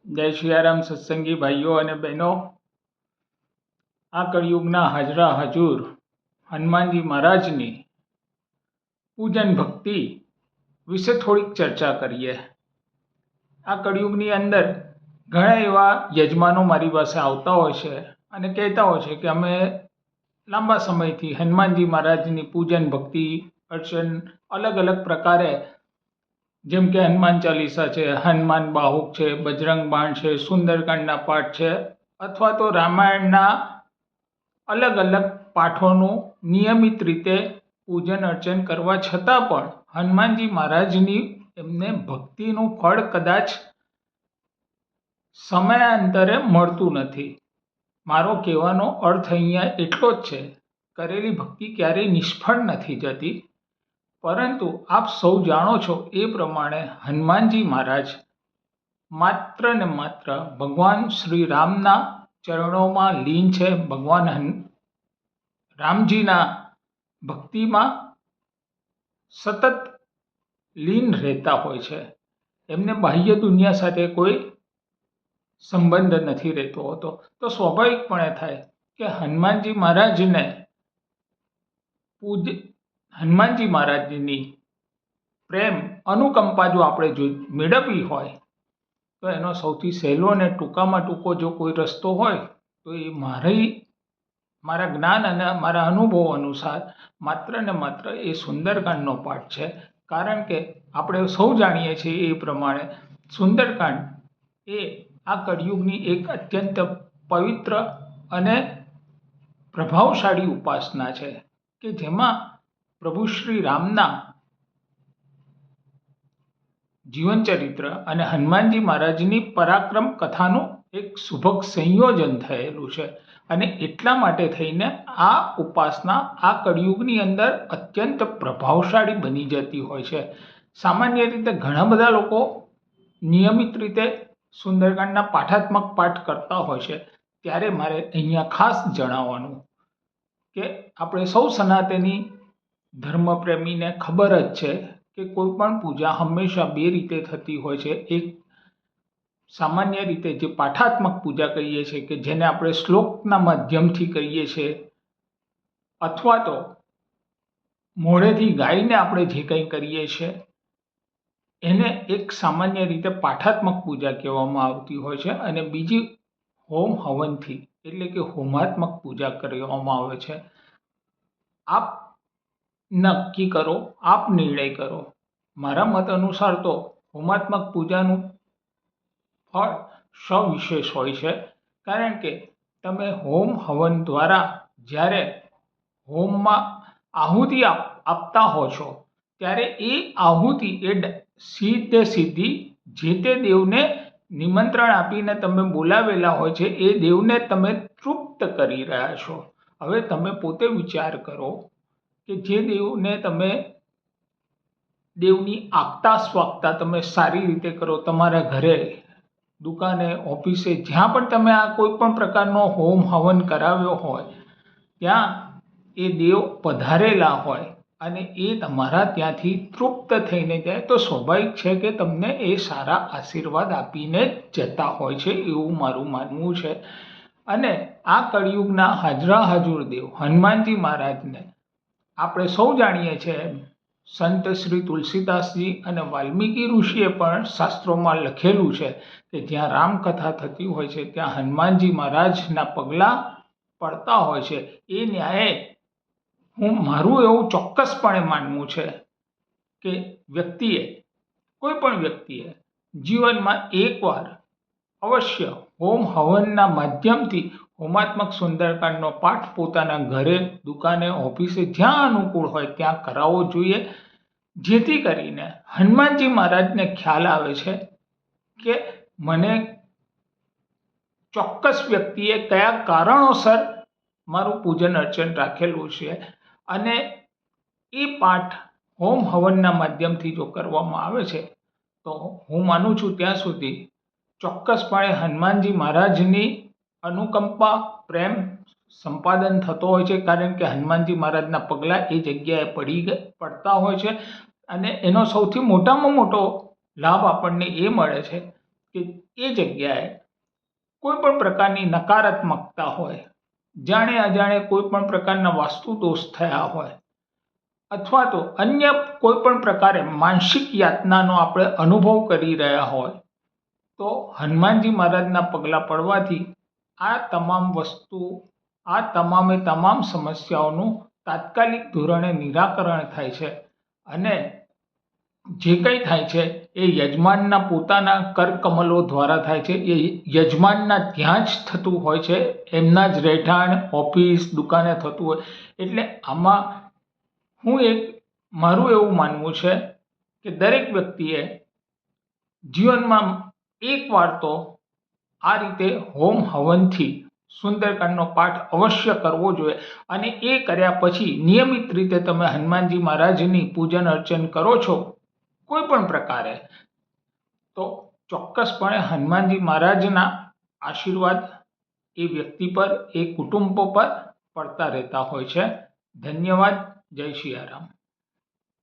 જય સિયારામ સત્સંગી ભાઈઓ અને બહેનો, આ કળિયુગના હાજરા હજૂર હનુમાનજી મહારાજની પૂજન ભક્તિ વિશે થોડીક ચર્ચા કરીએ. આ કળિયુગની અંદર ઘણા એવા યજમાનો મારી પાસે આવતા હોય છે અને કહેતા હોય છે કે અમે લાંબા સમયથી હનુમાનજી મહારાજની પૂજન ભક્તિ અર્ચન અલગ અલગ પ્રકારે, જેમ કે હનુમાન ચાલીસા છે, હનુમાન બાહુક છે, બજરંગ બાણ છે, સુંદરકાંડના પાઠ છે, અથવા તો રામાયણના અલગ અલગ પાઠોનું નિયમિત રીતે પૂજન અર્ચન કરવા છતાં પણ હનુમાનજી મહારાજની એમને ભક્તિનું ફળ કદાચ સમયાંતરે મળતું નથી. મારો કહેવાનો અર્થ અહીંયા એટલો જ છે, કરેલી ભક્તિ ક્યારેય નિષ્ફળ નથી જતી. પરંતુ આપ સૌ જાણો છો એ પ્રમાણે હનુમાનજી મહારાજ માત્ર ને માત્ર ભગવાન શ્રી રામના ચરણોમાં લીન છે. ભગવાન રામજીના ભક્તિમાં સતત લીન રહેતા હોય છે. એમને બાહ્ય દુનિયા સાથે કોઈ સંબંધ નથી રહેતો હોતો. તો સ્વાભાવિકપણે થાય કે હનુમાનજી મહારાજની પ્રેમ અનુકંપા જો આપણે મેળવવી હોય તો એનો સૌથી સહેલો અને ટૂંકામાં ટૂંકો જો કોઈ રસ્તો હોય તો એ મારા જ્ઞાન અને મારા અનુભવ અનુસાર માત્ર ને માત્ર એ સુંદરકાંડનો પાઠ છે. કારણ કે આપણે સૌ જાણીએ છીએ એ પ્રમાણે સુંદરકાંડ એ આ કળિયુગની એક અત્યંત પવિત્ર અને પ્રભાવશાળી ઉપાસના છે કે જેમાં પ્રભુ શ્રી રામના જીવનચરિત્ર અને હનુમાનજી મહારાજની પરાક્રમ કથાનું એક સુભગ સંયોજન થયેલું છે. અને એટલા માટે થઈને આ ઉપાસના આ કળિયુગની અંદર અત્યંત પ્રભાવશાળી બની જતી હોય છે. સામાન્ય રીતે ઘણા બધા લોકો નિયમિત રીતે સુંદરકાંડના પાઠાત્મક પાઠ કરતા હોય છે. ત્યારે મારે અહીંયા ખાસ જણાવવાનું કે આપણે સૌ સનાતની ધર્મપ્રેમીને ખબર જ છે કે કોઈ પણ પૂજા હંમેશા બે રીતે થતી હોય છે. એક સામાન્ય રીતે જે પાઠાત્મક પૂજા કહીએ છીએ કે જેને આપણે શ્લોકના માધ્યમથી કહીએ છીએ, અથવા તો મોઢેથી ગાઈને આપણે જે કંઈ કરીએ છીએ એને એક સામાન્ય રીતે પાઠાત્મક પૂજા કહેવામાં આવતી હોય છે. અને બીજી હોમ હવનથી એટલે કે હોમાત્મક પૂજા કરવામાં આવે છે. આપ નક્કી કરો, આપ નિર્ણય કરો. મારા મત અનુસાર તો હોમાત્મક પૂજાનું ફળ સવિશેષ હોય છે. કારણ કે તમે હોમ હવન દ્વારા જ્યારે હોમમાં આહુતિ આપતા હો છો ત્યારે એ આહુતિ સીધી જે તે દેવને નિમંત્રણ આપીને તમે બોલાવેલા હોય છે એ દેવને તમે તૃપ્ત કરી રહ્યા છો. હવે તમે પોતે વિચાર કરો કે જે દેવની આગતા સ્વાગતા તમે સારી રીતે કરો, તમારા ઘરે, દુકાને, ઓફિસે, જ્યાં પણ તમે આ કોઈ પણ પ્રકારનો હોમ હવન કરાવ્યો હોય ત્યાં એ દેવ પધારેલા હોય અને એ તમારા ત્યાંથી તૃપ્ત થઈને જાય તો સ્વાભાવિક છે કે તમને એ સારા આશીર્વાદ આપીને જ જતા હોય છે, એવું મારું માનવું છે. અને આ કળિયુગના હાજરા હજૂર દેવ હનુમાનજી મહારાજને આપણે સૌ જાણીએ છીએ. સંત શ્રી તુલસીદાસજી અને વાલ્મીકી ઋષિએ પણ શાસ્ત્રોમાં લખેલું છે કે જ્યાં રામકથા થતી હોય છે ત્યાં હનુમાનજી મહારાજના પગલાં પડતા હોય છે. એ ન્યાયે મારું એવું ચોક્કસપણે માનવું છે કે કોઈ પણ વ્યક્તિએ જીવનમાં એકવાર અવશ્ય હોમ હવનના માધ્યમથી હોમાત્મક સુંદરકાંડનો પાઠ પોતાના ઘરે, દુકાને, ઓફિસે, જ્યાં અનુકૂળ હોય ત્યાં કરાવવો જોઈએ. જેથી કરીને હનુમાનજી મહારાજને ખ્યાલ આવે છે કે મને ચોક્કસ વ્યક્તિએ કયા કારણોસર મારું પૂજન અર્ચન રાખેલું છે અને એ પાઠ હોમ હવનના માધ્યમથી જો કરવામાં આવે છે તો હું માનું છું ત્યાં સુધી ચોક્કસપણે હનુમાનજી મહારાજની અનુકંપા, પ્રેમ સંપાદન થતો હોય છે. કારણ કે હનુમાનજી મહારાજના પગલાં એ જગ્યાએ પડતા હોય છે. અને એનો સૌથી મોટામાં મોટો લાભ આપણને એ મળે છે કે એ જગ્યાએ કોઈ પણ પ્રકારની નકારાત્મકતા હોય, જાણે અજાણે કોઈ પણ પ્રકારના વાસ્તુ દોષ થયા હોય, અથવા તો અન્ય કોઈ પણ પ્રકારે માનસિક યાતનાનો આપણે અનુભવ કરી રહ્યા હોય, તો હનુમાનજી મહારાજના પગલાં પડવાથી આ તમામ તમામે તમામ સમસ્યાઓનું તાત્કાલિક ધોરણે નિરાકરણ થાય છે. અને જે કંઈ થાય છે એ યજમાનના પોતાના કરકમલો દ્વારા થાય છે. એ યજમાનના ત્યાં જ થતું હોય છે, એમના જ રહેઠાણ, ઓફિસ, દુકાને થતું હોય. એટલે આમાં મારું એવું માનવું છે કે દરેક વ્યક્તિએ જીવનમાં એકવાર તો આ રીતે હોમ હવનથી સુંદરકાંડનો પાઠ અવશ્ય કરવો જોઈએ. અને એ કર્યા પછી નિયમિત રીતે તમે હનુમાનજી મહારાજની પૂજન અર્ચન કરો છો કોઈ પણ પ્રકારે, તો ચોક્કસપણે હનુમાનજી મહારાજના આશીર્વાદ એ વ્યક્તિ પર, એ કુટુંબો પર પડતા રહેતા હોય છે. ધન્યવાદ. જય સિયારામ.